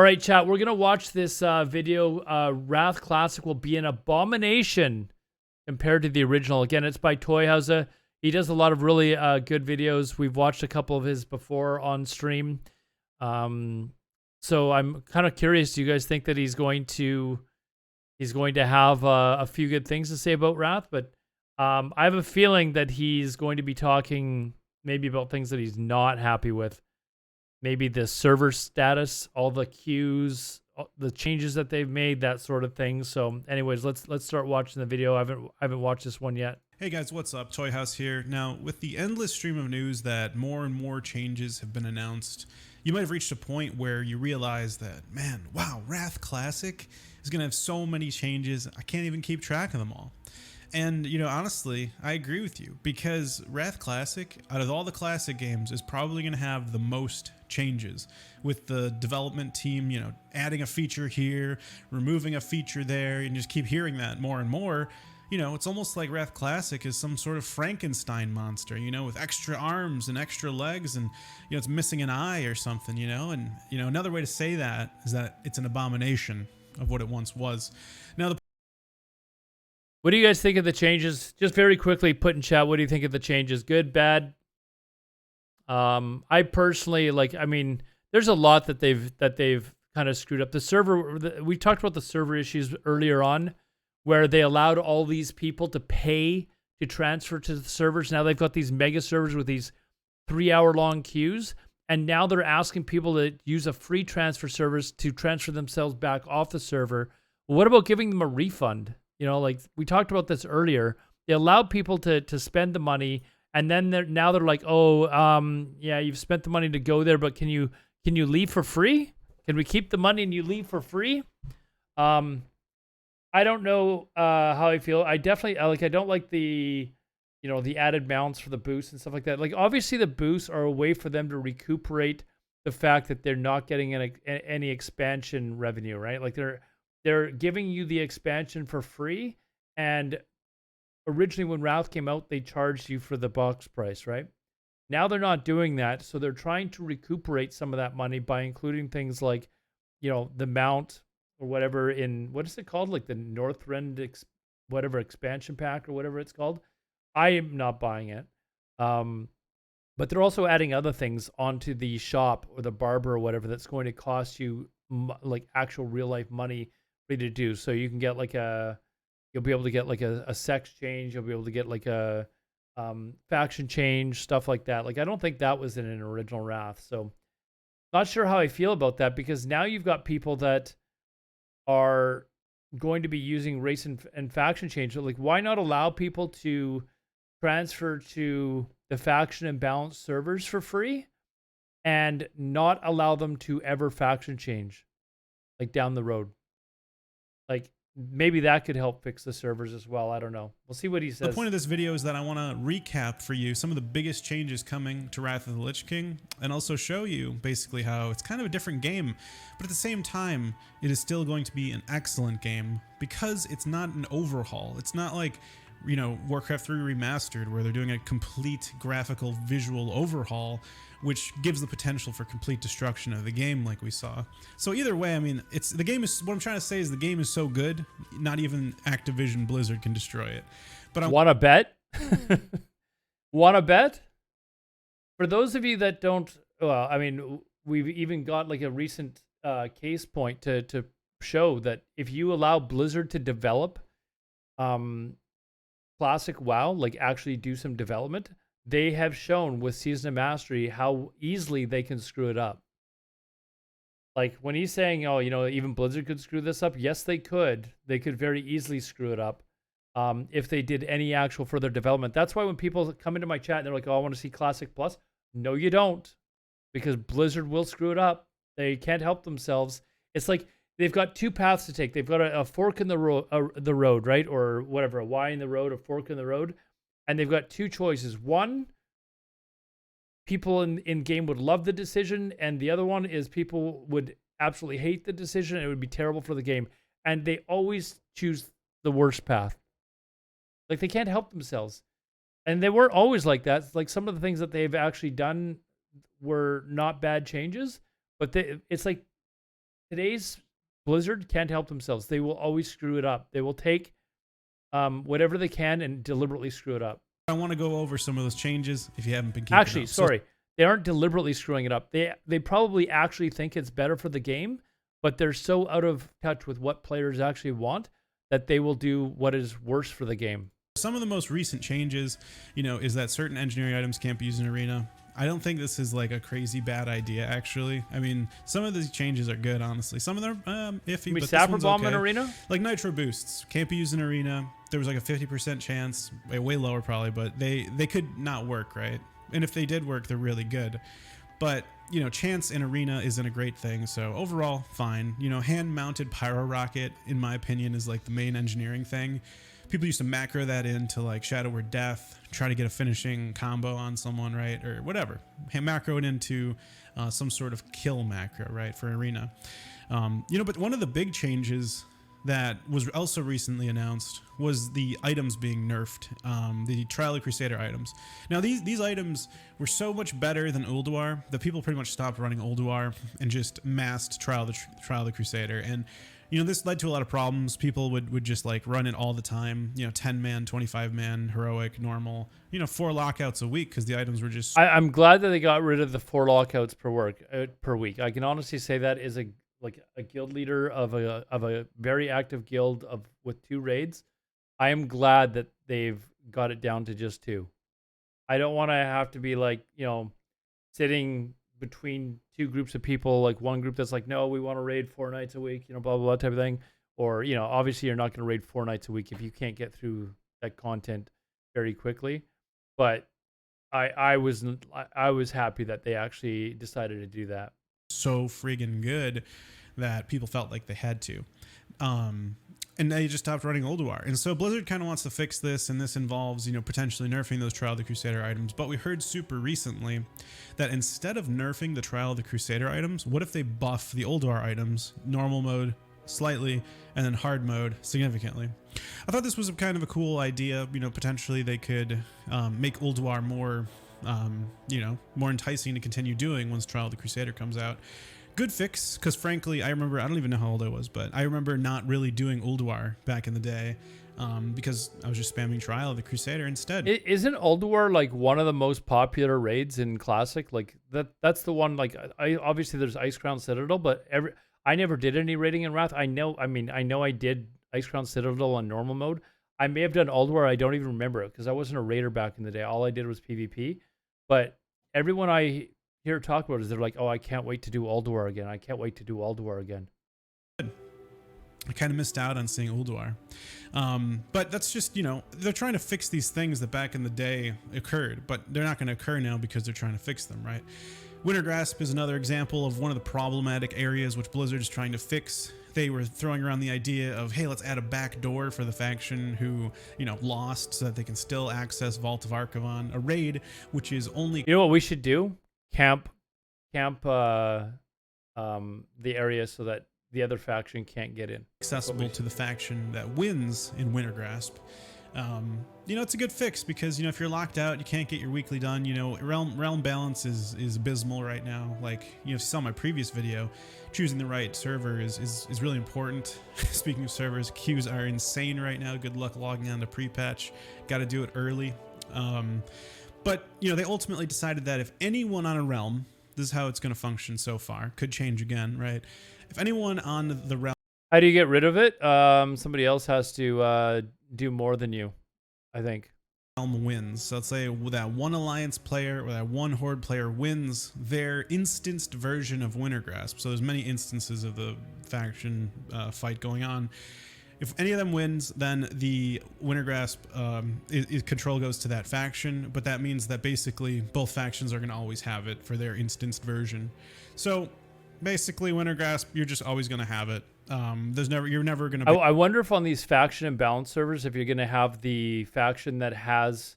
All right, chat. We're gonna watch this video. Wrath Classic will be an abomination compared to the original. Again, it's by Toyhouze. He does a lot of really good videos. We've watched a couple of his before on stream. So I'm kind of curious. Do you guys think that he's going to have a few good things to say about Wrath? But I have a feeling that he's going to be talking maybe about things that he's not happy with. Maybe the server status, all the queues, the changes that they've made, that sort of thing. So anyways, let's start watching the video. I haven't watched this one yet. Hey guys, what's up? Toyhouze here. Now, with the endless stream of news that more and more changes have been announced, you might have reached a point where you realize that, man, wow, Wrath Classic is going to have so many changes, I can't even keep track of them all. And, you know, honestly, I agree with you, because Wrath Classic, out of all the classic games, is probably going to have the most changes, with the development team, you know, adding a feature here, removing a feature there, and just keep hearing that more and more. You know, it's almost like Wrath Classic is some sort of Frankenstein monster, you know, with extra arms and extra legs, and, you know, it's missing an eye or something, you know. And, you know, another way to say that is that it's an abomination of what it once was. Now, What do you guys think of the changes? Just very quickly, put in chat. What do you think of the changes? Good, bad? I personally like. I mean, there's a lot that they've kind of screwed up. The server. We talked about the server issues earlier on, where they allowed all these people to pay to transfer to the servers. Now they've got these mega servers with these 3-hour-long queues, and now they're asking people to use a free transfer service to transfer themselves back off the server. What about giving them a refund? You know, like we talked about this earlier. They allowed people to spend the money, and then they're like, oh, yeah, you've spent the money to go there, but can you leave for free? Can we keep the money and you leave for free? I don't know how I feel. I definitely I don't like the, you know, the added mounts for the boosts and stuff like that. Like obviously the boosts are a way for them to recuperate the fact that they're not getting any expansion revenue, right? Like they're giving you the expansion for free, and originally when Wrath came out, they charged you for the box price, right? Now they're not doing that, so they're trying to recuperate some of that money by including things like, you know, the mount or whatever in, what is it called? Like the Northrend whatever expansion pack or whatever it's called. I am not buying it. But they're also adding other things onto the shop or the barber or whatever that's going to cost you like actual real life money to do. So you can get like you'll be able to get like a sex change. You'll be able to get like a faction change, stuff like that. Like I don't think that was in an original Wrath. So not sure how I feel about that, because now you've got people that are going to be using race and faction change. So like, why not allow people to transfer to the faction and balance servers for free and not allow them to ever faction change like down the road? Like maybe that could help fix the servers as well. I don't know. We'll see what he says. the point of this video is that I want to recap for you some of the biggest changes coming to Wrath of the Lich King, and also show you basically how it's kind of a different game, but at the same time, it is still going to be an excellent game because it's not an overhaul. It's not like, you know, Warcraft 3 Remastered, where they're doing a complete graphical visual overhaul, which gives the potential for complete destruction of the game like we saw. So either way, I mean, the game is, what I'm trying to say is the game is so good, not even Activision Blizzard can destroy it. But wanna bet? Wanna bet? For those of you that don't, well, I mean, we've even got like a recent case point to show that if you allow Blizzard to develop classic WoW, like actually do some development, they have shown with Season of Mastery how easily they can screw it up. Like when he's saying, oh, you know, even Blizzard could screw this up. Yes, they could. They could very easily screw it up if they did any actual further development. That's why when people come into my chat and they're like, oh, I want to see Classic Plus. No, you don't. Because Blizzard will screw it up. They can't help themselves. It's like they've got two paths to take. They've got a fork in the road, right? Or whatever, a Y in the road, a fork in the road. And they've got two choices. One, people in game would love the decision, and the other one is people would absolutely hate the decision, and it would be terrible for the game. And they always choose the worst path. Like, they can't help themselves. And they weren't always like that. Like, some of the things that they've actually done were not bad changes, but it's like today's Blizzard can't help themselves. They will always screw it up. They will take whatever they can and deliberately screw it up. I want to go over some of those changes if you haven't been keeping Actually, up. sorry. They aren't deliberately screwing it up. They probably actually think it's better for the game, but they're so out of touch with what players actually want that they will do what is worse for the game. Some of the most recent changes, is that certain engineering items can't be used in arena. I don't think this is like a crazy bad idea, actually. I mean, some of these changes are good, honestly. Some of them are iffy, but Sapper this one's Bomb okay. in arena? Like Nitro Boosts can't be used in arena. There was like a 50% chance, way lower probably, but they could not work, right? And if they did work, they're really good. But, chance in arena isn't a great thing. So overall, fine. Hand-mounted pyro rocket, in my opinion, is like the main engineering thing. People used to macro that into like Shadow or Death, try to get a finishing combo on someone, right? Or whatever. Macro it into some sort of kill macro, right? For arena. But one of the big changes that was also recently announced was the items being nerfed, the Trial of the Crusader items. Now these items were so much better than Ulduar that people pretty much stopped running Ulduar and just massed Trial of the Crusader. And this led to a lot of problems. People would just like run it all the time, 10-man, 25-man, heroic, normal, 4 lockouts a week because the items were just... I'm glad that they got rid of the 4 lockouts per week. I can honestly say that is a guild leader of a very active guild with 2 raids. I am glad that they've got it down to just 2. I don't want to have to be like, sitting between 2 groups of people, like one group that's like, no, we want to raid 4 nights a week, blah, blah, blah type of thing. Or, obviously you're not going to raid 4 nights a week if you can't get through that content very quickly. But I was happy that they actually decided to do that. So friggin' good that people felt like they had to. And they just stopped running Ulduar. And so Blizzard kind of wants to fix this, and this involves, potentially nerfing those Trial of the Crusader items. But we heard super recently that instead of nerfing the Trial of the Crusader items, what if they buff the Ulduar items, normal mode slightly, and then hard mode significantly? I thought this was kind of a cool idea. Potentially they could make Ulduar more, more enticing to continue doing once Trial of the Crusader comes out. Good fix, because frankly, I don't even know how old I was, but I remember not really doing Ulduar back in the day because I was just spamming Trial of the Crusader instead. Isn't Ulduar like one of the most popular raids in Classic? Like that's the one, like obviously there's Ice Crown Citadel, but I never did any raiding in Wrath. I know I did Ice Crown Citadel on normal mode. I may have done Ulduar, I don't even remember it because I wasn't a raider back in the day. All I did was PvP. But everyone I hear talk about is they're like, oh, I can't wait to do Ulduar again. I can't wait to do Ulduar again. I kind of missed out on seeing Ulduar. But that's just, they're trying to fix these things that back in the day occurred, but they're not going to occur now because they're trying to fix them, right? Wintergrasp is another example of one of the problematic areas which Blizzard is trying to fix. They were throwing around the idea of, hey, let's add a back door for the faction who, lost so that they can still access Vault of Archivon, a raid which is only... You know what we should do? Camp the area so that the other faction can't get in. Accessible to the faction that wins in Wintergrasp. It's a good fix because, if you're locked out, you can't get your weekly done. Realm balance is abysmal right now. Like, you saw my previous video, choosing the right server is really important. Speaking of servers, queues are insane right now. Good luck logging on to pre-patch. Got to do it early. But, they ultimately decided that if anyone on a realm, this is how it's going to function so far, could change again, right? If anyone on the realm... How do you get rid of it? Somebody else has to do more than you, I think. Realm wins. So let's say that one alliance player or that one horde player wins their instanced version of Wintergrasp. So there's many instances of the faction fight going on. If any of them wins, then the Wintergrasp control goes to that faction, but that means that basically both factions are going to always have it for their instanced version. So basically, Wintergrasp, you're just always going to have it. You're never going to. I wonder if on these faction and balance servers, if you're going to have the faction that has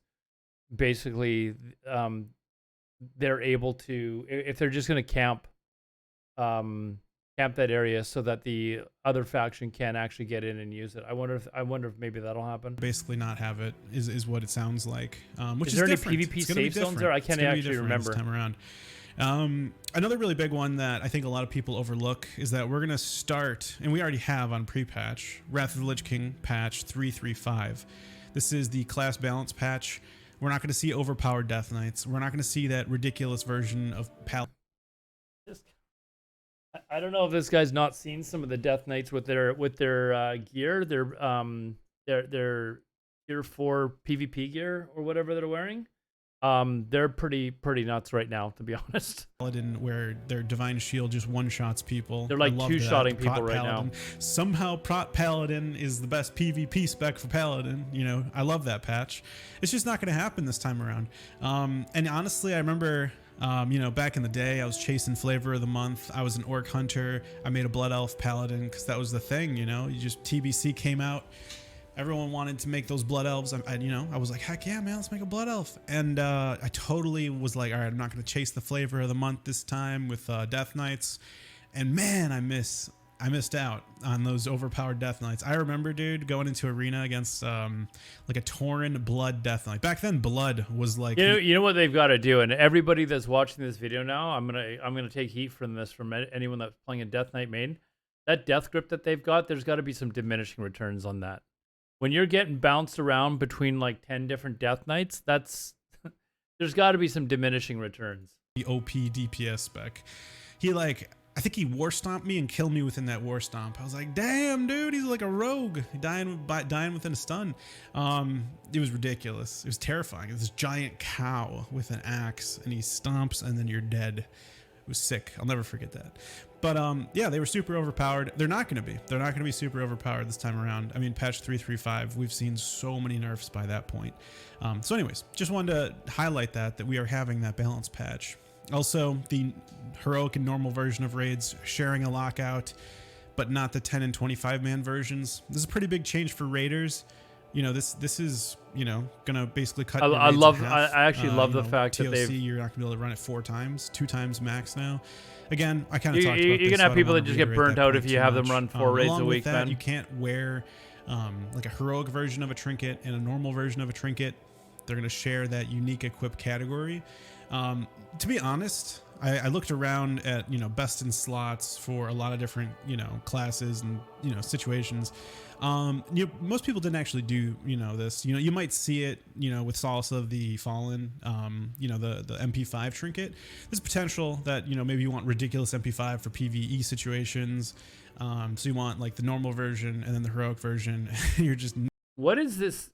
basically, they're able to, if they're just going to camp that area so that the other faction can actually get in and use it. I wonder if maybe that'll happen. Basically not have it is what it sounds like. Which is there different. any PvP safe zones there? I can't actually remember. This time around. Another really big one that I think a lot of people overlook is that we're going to start, and we already have on pre-patch, Wrath of the Lich King patch 335. This is the class balance patch. We're not going to see overpowered Death Knights. We're not going to see that ridiculous version of Paladin. I don't know if this guy's not seen some of the Death Knights with their gear, their Tier 4 PvP gear or whatever they're wearing. They're pretty nuts right now, to be honest. Paladin, where their divine shield just one-shots people. They're like two-shotting people right Paladin. now. Somehow Prot Paladin is the best PvP spec for Paladin. You know, I love that patch. It's just not going to happen this time around. And honestly, I remember, you know, back in the day, I was chasing Flavor of the Month. I was an Orc Hunter. I made a Blood Elf Paladin because that was the thing, you know. You just, TBC came out. Everyone wanted to make those Blood Elves. You know, I was like, heck yeah, man, let's make a Blood Elf. And I totally was like, all right, I'm not going to chase the Flavor of the Month this time with Death Knights. And man, I missed out on those overpowered Death Knights. I remember, dude, going into arena against like a Tauren Blood Death Knight. Back then, Blood was like, you know what they've got to do, and everybody that's watching this video now, I'm gonna take heat from this from anyone that's playing a Death Knight main. That death grip that they've got, there's got to be some diminishing returns on that. When you're getting bounced around between like 10 different Death Knights, that's there's got to be some diminishing returns. The OP DPS spec. I think he war stomped me and killed me within that war stomp. I was like, damn, dude, he's like a rogue, dying within a stun. It was ridiculous. It was terrifying. It was this giant cow with an axe, and he stomps, and then you're dead. It was sick. I'll never forget that. But yeah, they were super overpowered. They're not going to be. They're not going to be super overpowered this time around. I mean, patch 335, we've seen so many nerfs by that point. So anyways, just wanted to highlight that we are having that balance patch. Also, the heroic and normal version of raids sharing a lockout, but not the 10 and 25 man versions. This is a pretty big change for raiders. You know, this is, you know, gonna basically cut. I actually love the fact TLC, that you're not gonna be able to run it 4 times, 2 times max now. Again, I kind of talked about you're this. gonna have people that just get burnt out if you have them run 4 raids a week, man. man. You can't wear like a heroic version of a trinket and a normal version of a trinket. They're gonna share that unique equip category. To be honest, I looked around at, you know, best in slots for a lot of different, you know, classes and, you know, situations. Most people didn't actually do, you know, this. You know, you might see it, you know, with Solace of the Fallen, you know, the MP5 trinket. There's potential that, you know, maybe you want ridiculous MP5 for PvE situations. So you want like the normal version and then the heroic version. You're just... What is this?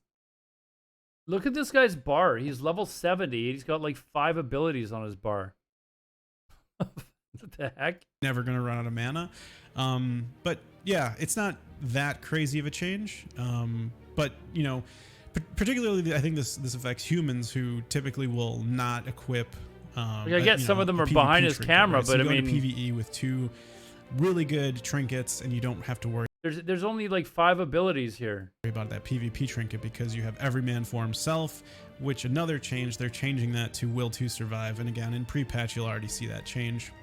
Look at this guy's bar. He's level 70. He's got like 5 abilities on his bar. What the heck? Never gonna run out of mana. But yeah, it's not that crazy of a change. But you know, particularly I think this affects humans who typically will not equip. I guess some of them are behind his camera, but I mean, PvE with 2 really good trinkets, and you don't have to worry. There's only like 5 abilities here. About that PvP trinket because you have every man for himself, which another change, they're changing that to will to survive. And again, in pre-patch, you'll already see that change.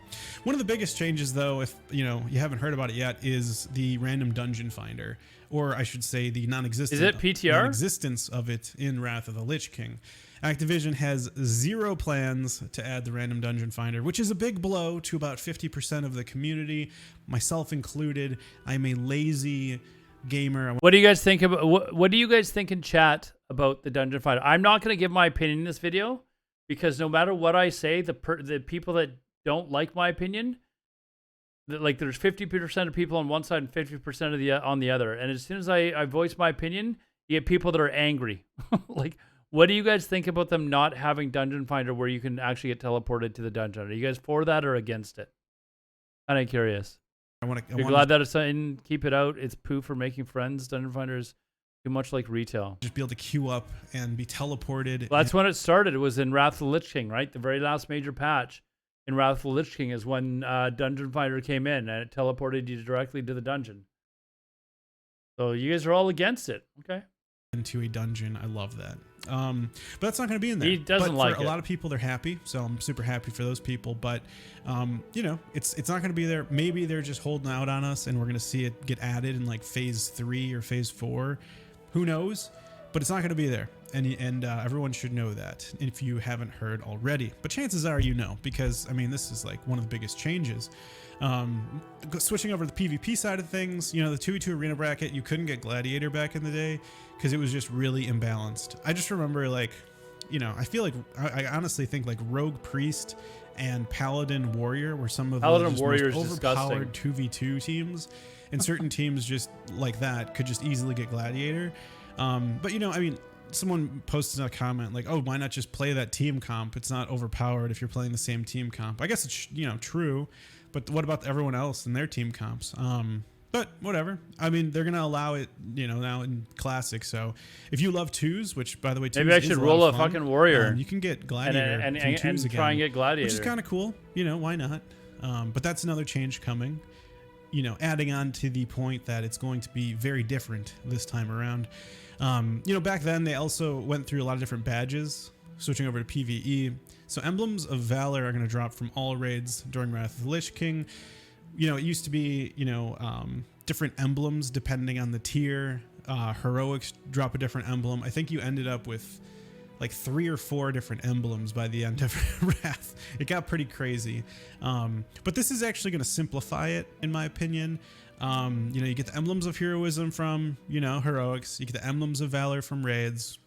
One of the biggest changes though, if you know, you haven't heard about it yet, is the random dungeon finder, or I should say the non-existent. Is it PTR? Non-existence of it in Wrath of the Lich King. Activision has 0 plans to add the random dungeon finder, which is a big blow to about 50% of the community, myself included. I'm a lazy gamer. What do you guys think about what do you guys think in chat about the dungeon finder? I'm not going to give my opinion in this video because no matter what I say, the people that don't like my opinion, like there's 50% of people on one side and 50% of the on the other. And as soon as I voice my opinion, you get people that are angry. Like, what do you guys think about them not having dungeon finder where you can actually get teleported to the dungeon? Are you guys for that or against it? Kind of curious. You're glad that it's in, keep it out. It's poo for making friends. Dungeon finder is too much like retail. Just be able to queue up and be teleported. Well, that's when it started. It was in Wrath of the Lich King, right? The very last major patch in Wrath of the Lich King is when Dungeon Finder came in and it teleported you directly to the dungeon. So you guys are all against it. Okay. Into a dungeon. I love that. But that's not going to be in there. He doesn't but like for it. A lot of people, they're happy. So I'm super happy for those people. But, you know, it's not going to be there. Maybe they're just holding out on us and we're going to see it get added in like phase 3 or phase 4. Who knows? But it's not going to be there. and everyone should know that if you haven't heard already. But chances are you know, because I mean this is like one of the biggest changes. Switching over to the PvP side of things, you know, the 2v2 arena bracket, you couldn't get Gladiator back in the day because it was just really imbalanced. I just remember, like, you know, I feel like I honestly think like Rogue Priest and Paladin Warrior were some of the most overpowered 2v2 teams, and certain teams just like that could just easily get Gladiator. But you know, I mean, someone posted a comment like, oh, why not just play that team comp? It's not overpowered if you're playing the same team comp. I guess it's, you know, true, but what about everyone else in their team comps? But whatever. I mean, they're gonna allow it, you know, now in Classic. So if you love twos, which by the way, maybe I should roll a fucking warrior. You can get Gladiator and again, try and get Gladiator, which is kind of cool. You know, why not? But that's another change coming. You know, adding on to the point that it's going to be very different this time around. You know, back then they also went through a lot of different badges, switching over to PvE. So Emblems of Valor are going to drop from all raids during Wrath of the Lich King. You know, it used to be, you know, different emblems depending on the tier. Heroics drop a different emblem. I think you ended up with like 3 or 4 different emblems by the end of Wrath. It got pretty crazy. But this is actually going to simplify it, in my opinion. You know, you get the emblems of heroism from, you know, heroics. You get the emblems of valor from raids.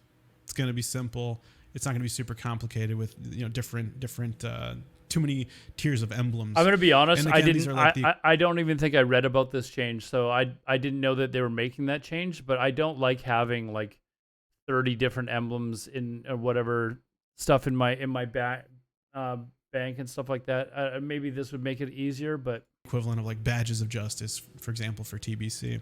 It's going to be simple. It's not going to be super complicated with, you know, different too many tiers of emblems. I'm going to be honest. Again, I didn't. I don't even think I read about this change, so I didn't know that they were making that change. But I don't like having like 30 different emblems in whatever stuff in my bank and stuff like that. Maybe this would make it easier, but equivalent of like badges of justice, for example, for TBC.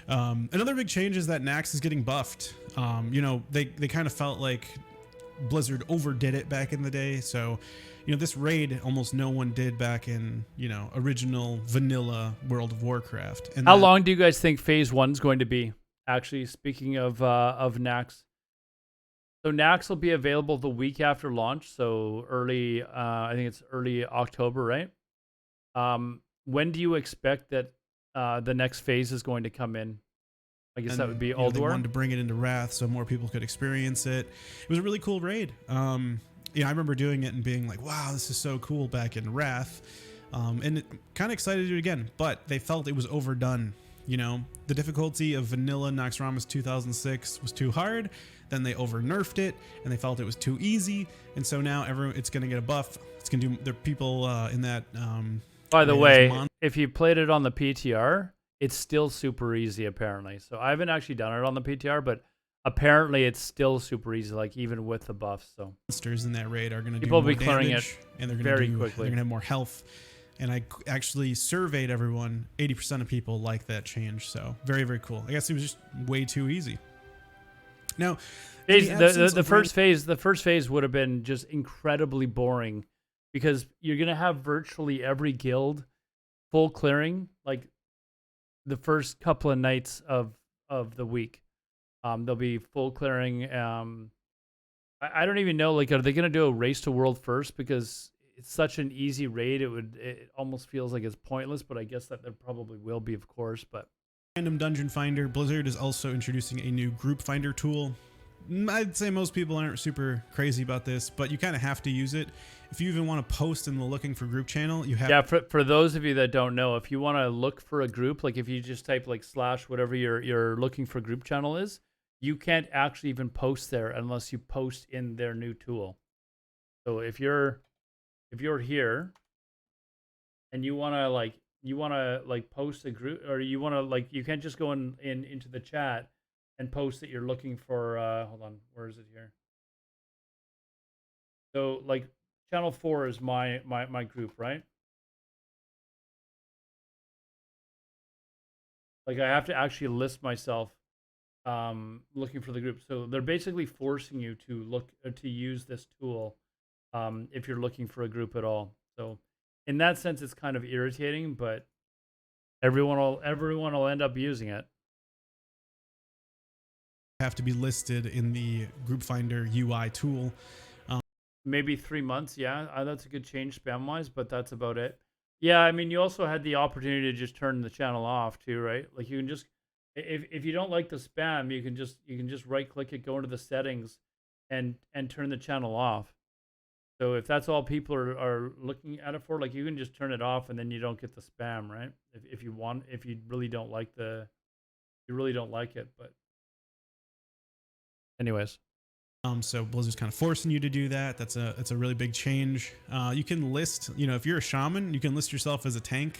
Another big change is that Nax is getting buffed. You know, they kind of felt like Blizzard overdid it back in the day. So, you know, this raid almost no one did back in, you know, original vanilla World of Warcraft. And how long do you guys think Phase 1 is going to be? Actually, speaking of Nax, so Nax will be available the week after launch, so early. I think it's early October, right? When do you expect that the next phase is going to come in? I guess that would be Alodar. They wanted to bring it into Wrath so more people could experience it. It was a really cool raid. You know, I remember doing it and being like, wow, this is so cool back in Wrath. And kind of excited to do it again, but they felt it was overdone. You know, the difficulty of vanilla Naxxramas 2006 was too hard. Then they over nerfed it and they felt it was too easy. And so now it's going to get a buff. It's going to do, there are people in that. By the way, if you played it on the PTR, it's still super easy apparently. So I haven't actually done it on the PTR, but apparently it's still super easy, like even with the buffs. So monsters in that raid are going to do people more will be clearing it and they're very quickly. quickly. They're going to have more health. And I actually surveyed everyone. 80% of people like that change. So very, very cool. I guess it was just way too easy. Now, the first phase would have been just incredibly boring because you're gonna have virtually every guild full clearing like the first couple of nights of the week. There'll be full clearing. I don't even know, like, are they gonna do a race to world first because it's such an easy raid? It almost feels like it's pointless, but I guess that there probably will be, of course. But random dungeon finder. Blizzard is also introducing a new group finder tool. I'd say most people aren't super crazy about this, but you kind of have to use it. If you even want to post in the looking for group channel, you have. Yeah, for those of you that don't know, if you want to look for a group, like if you just type like / whatever your looking for group channel is, you can't actually even post there unless you post in their new tool. So if you're here and you want to post a group, or you want to you can't just go into the chat and post that you're looking for hold on, where is it here? So like channel 4 is my group, right? Like I have to actually list myself looking for the group. So they're basically forcing you to use this tool if you're looking for a group at all. So in that sense, it's kind of irritating, but everyone will end up using it. Have to be listed in the group finder UI tool. Maybe 3 months. Yeah, that's a good change spam wise, but that's about it. Yeah, I mean, you also had the opportunity to just turn the channel off too, right? Like you can just If you don't like the spam, you can just right click it, go into the settings, and turn the channel off. So if that's all people are looking at it for, like you can just turn it off and then you don't get the spam, right? If you want, if you really don't like you really don't like it, but anyways. So Blizzard's kind of forcing you to do that. That's a really big change. You can list, if you're a shaman, you can list yourself as a tank.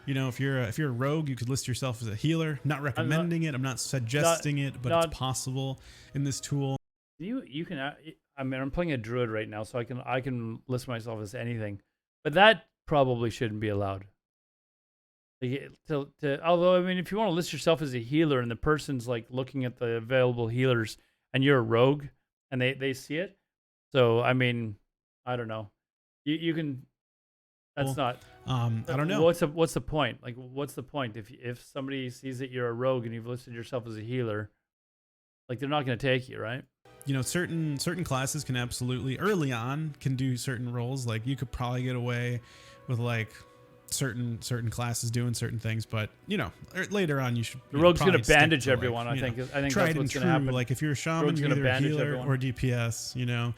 If you're a rogue, you could list yourself as a healer. Not recommending it. I'm not suggesting it, but it's possible in this tool. You can. I mean, I'm playing a druid right now, so I can list myself as anything, but that probably shouldn't be allowed. Like, although I mean, if you want to list yourself as a healer and the person's like looking at the available healers and you're a rogue and they see it, so I mean, I don't know. You can. That's not. I don't know. What's the point? Like, what's the point if somebody sees that you're a rogue and you've listed yourself as a healer? Like, they're not going to take you, right? Certain classes can absolutely early on can do certain roles. Like you could probably get away with like certain classes doing certain things, but later on you should. The rogue's going to bandage everyone. I think that's what's going to happen. Like if you're a shaman, you're either a healer or DPS.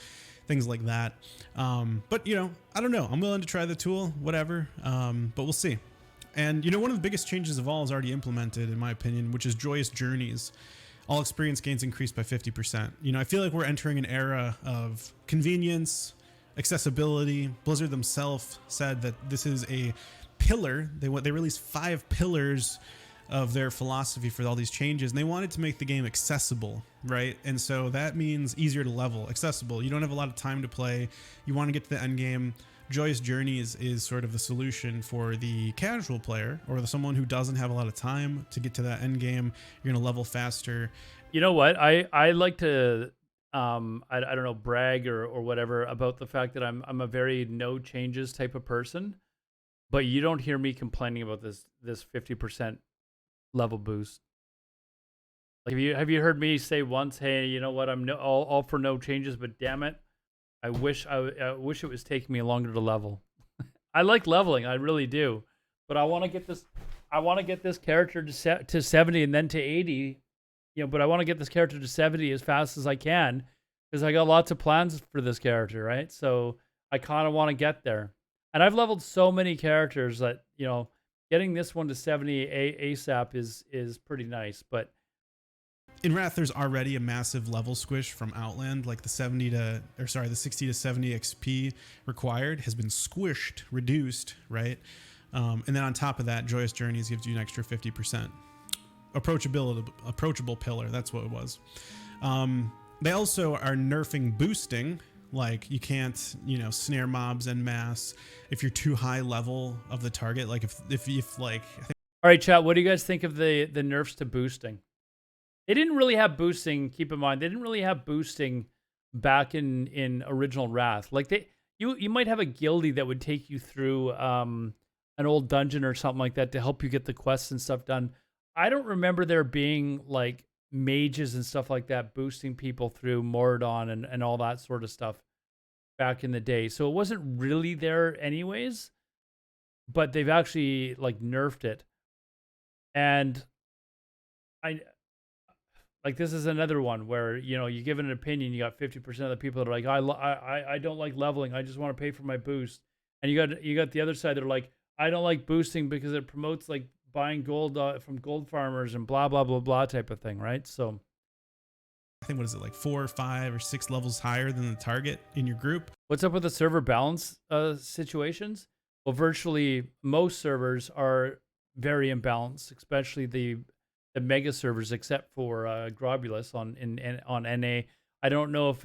Things like that. But I don't know. I'm willing to try the tool, whatever. But we'll see. And one of the biggest changes of all is already implemented, in my opinion, which is Joyous Journeys. All experience gains increased by 50%. I feel like we're entering an era of convenience, accessibility. Blizzard themselves said that this is a pillar. They released 5 pillars of their philosophy for all these changes, and they wanted to make the game accessible, right? And so that means easier to level, accessible. You don't have a lot of time to play. You want to get to the end game. Joyous Journeys is sort of the solution for the casual player or someone who doesn't have a lot of time to get to that end game. You're going to level faster. You know what? I like to I don't know, brag or whatever about the fact that I'm a very no changes type of person, but you don't hear me complaining about this 50% level boost. Like, have you heard me say once, hey, you know what, I'm all for no changes, but damn it, I wish it was taking me longer to level. I like leveling, I really do, but I want to get this character to 70 and then to 80, but I want to get this character to 70 as fast as I can because I got lots of plans for this character, right? So I kind of want to get there. And I've leveled so many characters that, getting this one to 70 ASAP is pretty nice, but in Wrath, there's already a massive level squish from Outland, like the 60 to 70 XP required has been squished, reduced, right? And then on top of that, Joyous Journeys gives you an extra 50%. Approachable pillar, that's what it was. They also are nerfing boosting. Like you can't, snare mobs en masse if you're too high level of the target. Like if like. All right, chat. What do you guys think of the nerfs to boosting? They didn't really have boosting. Keep in mind, they didn't really have boosting back in original Wrath. Like you might have a guildie that would take you through an old dungeon or something like that to help you get the quests and stuff done. I don't remember there being like mages and stuff like that boosting people through Mordon and all that sort of stuff back in the day. So it wasn't really there anyways, but they've actually like nerfed it. And this is another one where, you give it an opinion, you got 50% of the people that are like, I don't like leveling, I just want to pay for my boost. And you got the other side that are like, I don't like boosting because it promotes like buying gold from gold farmers and blah, blah, blah, blah type of thing, right? So I think, what is it, like 4 or 5 or 6 levels higher than the target in your group? What's up with the server balance situations? Well, virtually most servers are very imbalanced, especially the mega servers, except for Grobulus on NA. I don't know if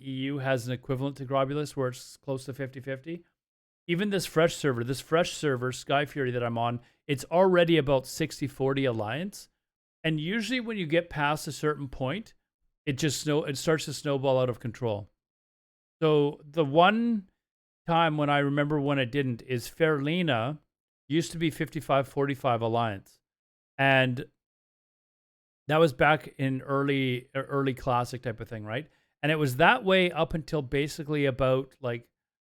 EU has an equivalent to Grobulus where it's close to 50-50. Even this fresh server, Sky Fury that I'm on, it's already about 60-40 alliance. And usually when you get past a certain point, it starts to snowball out of control. So the one time when I remember when it didn't is Fairlina used to be 55-45 alliance. And that was back in early classic type of thing, right? And it was that way up until basically about like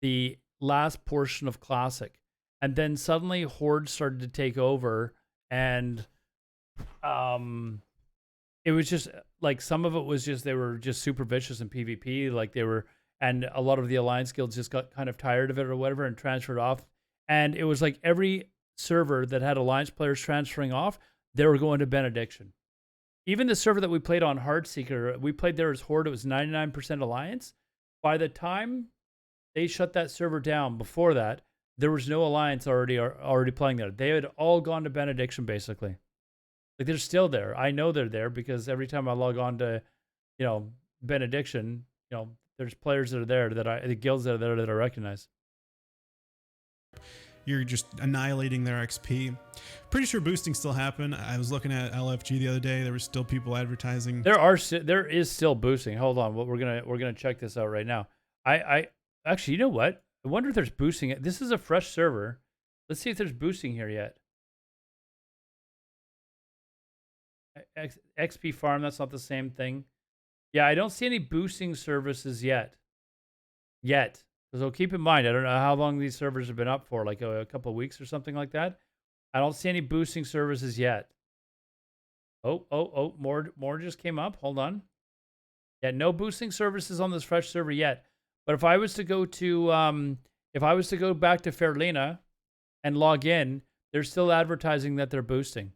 the last portion of classic. And then suddenly Horde started to take over and it was just like some of it was just they were just super vicious in PvP, like they were, and a lot of the alliance guilds just got kind of tired of it or whatever and transferred off. And it was like every server that had alliance players transferring off, they were going to Benediction. Even the server that we played on, Heartseeker, we played there as Horde. It was 99% alliance. By the time they shut that server down, before that, there was no alliance already playing there. They had all gone to Benediction basically. Like they're still there. I know they're there because every time I log on to, Benediction, there's players that are there the guilds that are there that I recognize. You're just annihilating their XP. Pretty sure boosting still happened. I was looking at LFG the other day. There were still people advertising. There is still boosting. Hold on, we're gonna check this out right now. I actually, you know what? I wonder if there's boosting. This is a fresh server. Let's see if there's boosting here yet. XP farm. That's not the same thing. Yeah, I don't see any boosting services yet. So keep in mind, I don't know how long these servers have been up for, like a couple of weeks or something like that. I don't see any boosting services yet. Oh, more just came up. Hold on. Yeah, no boosting services on this fresh server yet. But if I was to go to back to Fairlena and log in, they're still advertising that they're boosting.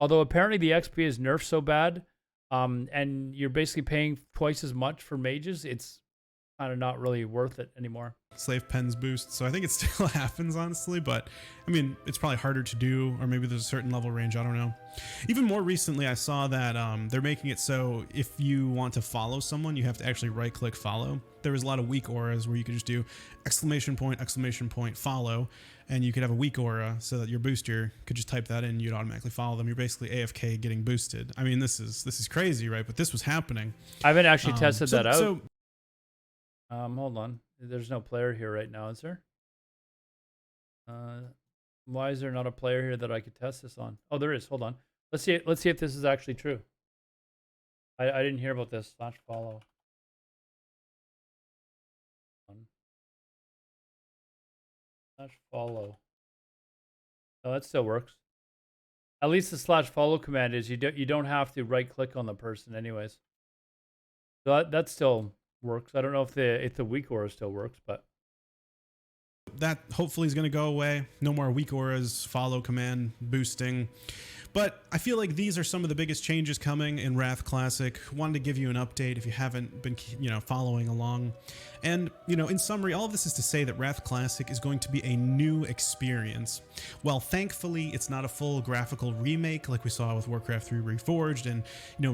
Although apparently the XP is nerfed so bad, and you're basically paying twice as much for mages, it's kind of not really worth it anymore. Slave pens boost, so I think it still happens, honestly, but I mean, it's probably harder to do, or maybe there's a certain level range, I don't know. Even more recently, I saw that they're making it so if you want to follow someone, you have to actually right-click follow. There was a lot of weak auras where you could just do exclamation point, follow, and you could have a weak aura so that your booster could just type that in, you'd automatically follow them. You're basically AFK getting boosted. I mean, this is crazy, right? But this was happening. I haven't actually tested that out. Hold on. There's no player here right now, is there? Why is there not a player here that I could test this on? Oh, there is. Hold on. Let's see if this is actually true. I didn't hear about this. /follow. /follow. Oh, that still works. At least the /follow command is you don't have to right click on the person anyways. So that still works. I don't know if the weak aura still works, but that hopefully is going to go away. No more weak auras, follow command, boosting. But I feel like these are some of the biggest changes coming in Wrath Classic. Wanted to give you an update if you haven't been, following along. And, in summary, all of this is to say that Wrath Classic is going to be a new experience. While thankfully it's not a full graphical remake like we saw with Warcraft 3 Reforged, and,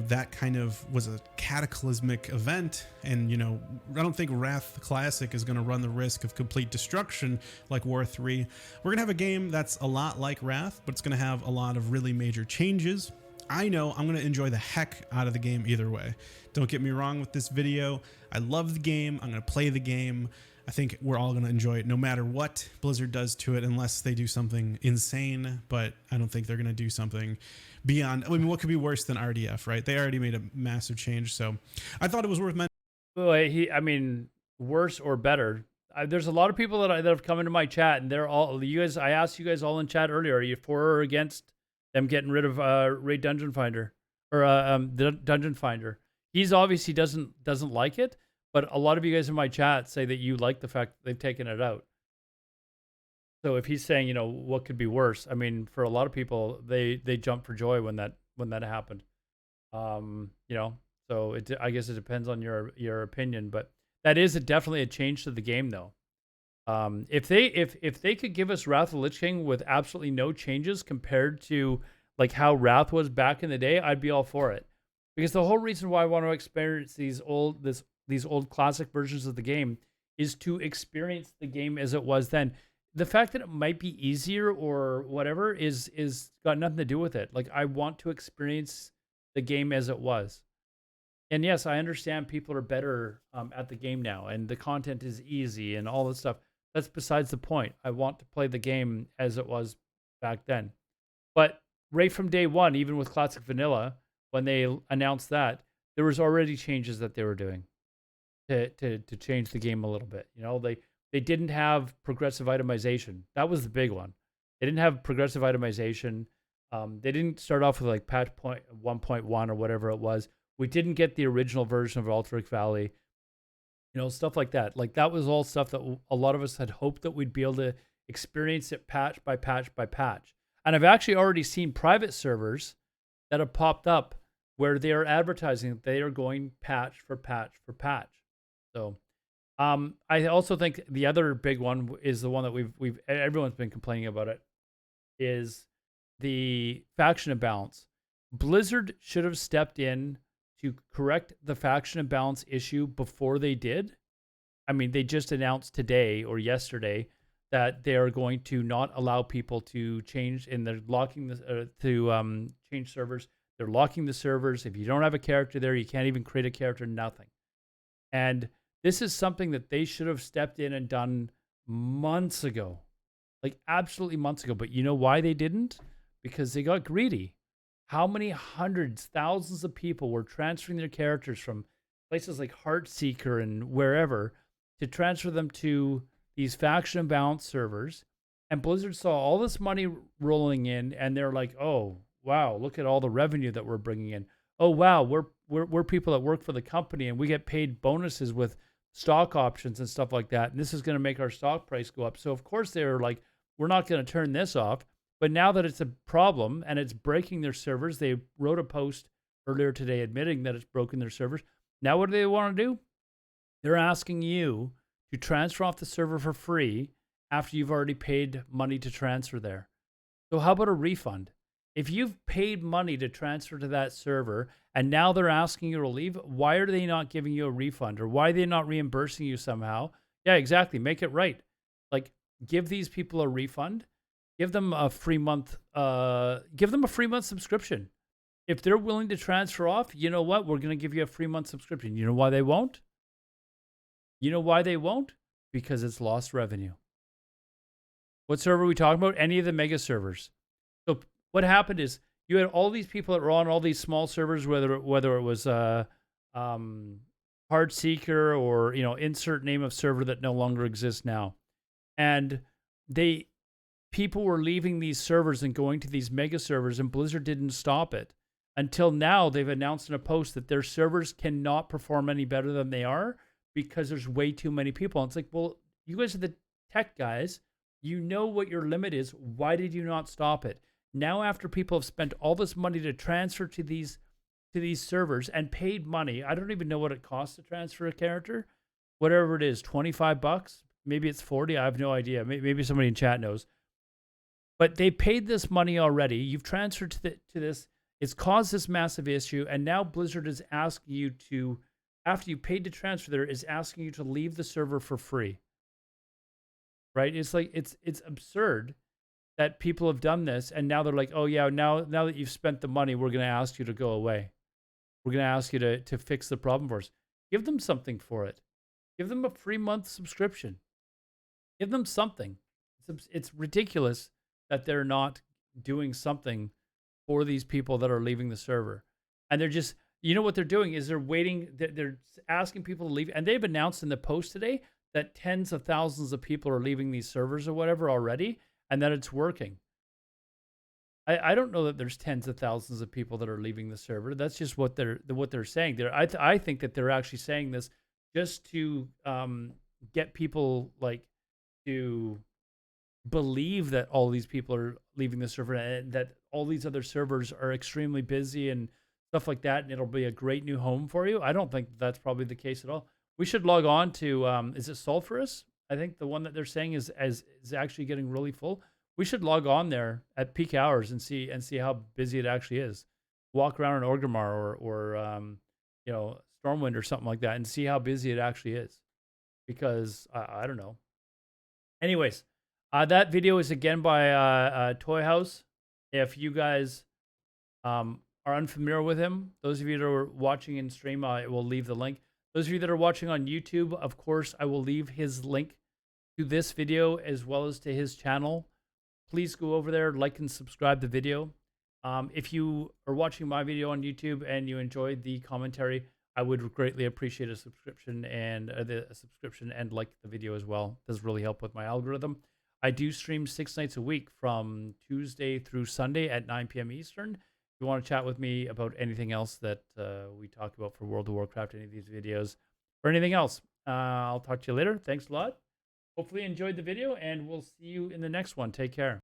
that kind of was a cataclysmic event. And, I don't think Wrath Classic is going to run the risk of complete destruction like War 3. We're going to have a game that's a lot like Wrath, but it's going to have a lot of really major changes. I know I'm going to enjoy the heck out of the game either way. Don't get me wrong with this video. I love the game. I'm going to play the game. I think we're all going to enjoy it no matter what Blizzard does to it, unless they do something insane, but I don't think they're going to do something beyond. I mean, what could be worse than RDF, right? They already made a massive change, so I thought it was worth mentioning. Well, worse or better. There's a lot of people that have come into my chat, and they're all you guys. I asked you guys all in chat earlier: are you for or against them getting rid of Raid Dungeon Finder or the Dungeon Finder? He's obviously doesn't like it, but a lot of you guys in my chat say that you like the fact that they've taken it out. So if he's saying, what could be worse? I mean, for a lot of people, they jumped for joy when that happened. So I guess it depends on your opinion, but that is definitely a change to the game, though. If they could give us Wrath of the Lich King with absolutely no changes compared to like how Wrath was back in the day, I'd be all for it. Because the whole reason why I want to experience these old classic versions of the game is to experience the game as it was then. The fact that it might be easier or whatever is got nothing to do with it. Like, I want to experience the game as it was. And yes, I understand people are better at the game now, and the content is easy and all this stuff. That's besides the point. I want to play the game as it was back then. But right from day one, even with Classic Vanilla, when they announced that, there was already changes that they were doing to change the game a little bit. They didn't have progressive itemization. That was the big one. They didn't have progressive itemization. They didn't start off with like patch point 1.1 or whatever it was. We didn't get the original version of Alterac Valley, stuff like that. Like that was all stuff that a lot of us had hoped that we'd be able to experience it patch by patch by patch. And I've actually already seen private servers that have popped up where they are advertising that they are going patch for patch for patch. So I also think the other big one is the one that we've everyone's been complaining about it, is the faction imbalance. Blizzard should have stepped in to correct the faction imbalance issue before they did. I mean, they just announced today or yesterday that they are going to not allow people to change, and they're locking to change servers. They're locking the servers. If you don't have a character there, you can't even create a character, nothing. And this is something that they should have stepped in and done months ago. Like absolutely months ago. But you know why they didn't? Because they got greedy. How many hundreds, thousands of people were transferring their characters from places like Heartseeker and wherever to transfer them to these faction imbalance servers? And Blizzard saw all this money rolling in, and they're like, "Oh, wow, look at all the revenue that we're bringing in. Oh, wow, we're people that work for the company, and we get paid bonuses with stock options and stuff like that. And this is going to make our stock price go up." So of course they're like, "We're not going to turn this off." But now that it's a problem and it's breaking their servers, they wrote a post earlier today admitting that it's broken their servers. Now what do they want to do? They're asking you to transfer off the server for free after you've already paid money to transfer there. So how about a refund? If you've paid money to transfer to that server and now they're asking you to leave, why are they not giving you a refund, or why are they not reimbursing you somehow? Yeah, exactly. Make it right. Like, give these people a refund. Give them a free month. Give them a free month subscription. If they're willing to transfer off, you know what? We're going to give you a free month subscription. You know why they won't? You know why they won't? Because it's lost revenue. What server are we talking about? Any of the mega servers. So what happened is you had all these people that were on all these small servers, whether it was Heartseeker or insert name of server that no longer exists now, and people were leaving these servers and going to these mega servers, and Blizzard didn't stop it until now. They've announced in a post that their servers cannot perform any better than they are because there's way too many people. And it's like, well, you guys are the tech guys. You know what your limit is. Why did you not stop it? Now, after people have spent all this money to transfer to these servers and paid money, I don't even know what it costs to transfer a character. Whatever it is, $25, maybe it's 40. I have no idea. Maybe somebody in chat knows. But they paid this money already. You've transferred to this. It's caused this massive issue, and now Blizzard is asking you to, after you paid to transfer there, is asking you to leave the server for free. Right? It's like it's absurd that people have done this, and now they're like, "Oh yeah, now that you've spent the money, we're going to ask you to go away. We're going to ask you to fix the problem for us." Give them something for it. Give them a free month subscription. Give them something. It's ridiculous that they're not doing something for these people that are leaving the server. And they're just, what they're doing is they're waiting, they're asking people to leave. And they've announced in the post today that tens of thousands of people are leaving these servers or whatever already, and that it's working. I don't know that there's tens of thousands of people that are leaving the server. That's just what they're saying. I think that they're actually saying this just to get people to believe that all these people are leaving the server and that all these other servers are extremely busy and stuff like that, and it'll be a great new home for you. I don't think that's probably the case at all. We should log on to is it Sulphurous? I think the one that they're saying is actually getting really full. We should log on there at peak hours and see how busy it actually is. Walk around in Orgrimmar or Stormwind or something like that and see how busy it actually is. Because I don't know. Anyways, that video is again by Toyhouze. If you guys are unfamiliar with him, those of you that are watching in stream, I will leave the link. Those of you that are watching on YouTube, of course, I will leave his link to this video as well as to his channel. Please go over there, like and subscribe the video. If you are watching my video on YouTube and you enjoyed the commentary, I would greatly appreciate a subscription and like the video as well. It does really help with my algorithm. I do stream 6 nights a week from Tuesday through Sunday at 9 p.m. Eastern. If you want to chat with me about anything else that we talk about for World of Warcraft, any of these videos, or anything else, I'll talk to you later. Thanks a lot. Hopefully you enjoyed the video, and we'll see you in the next one. Take care.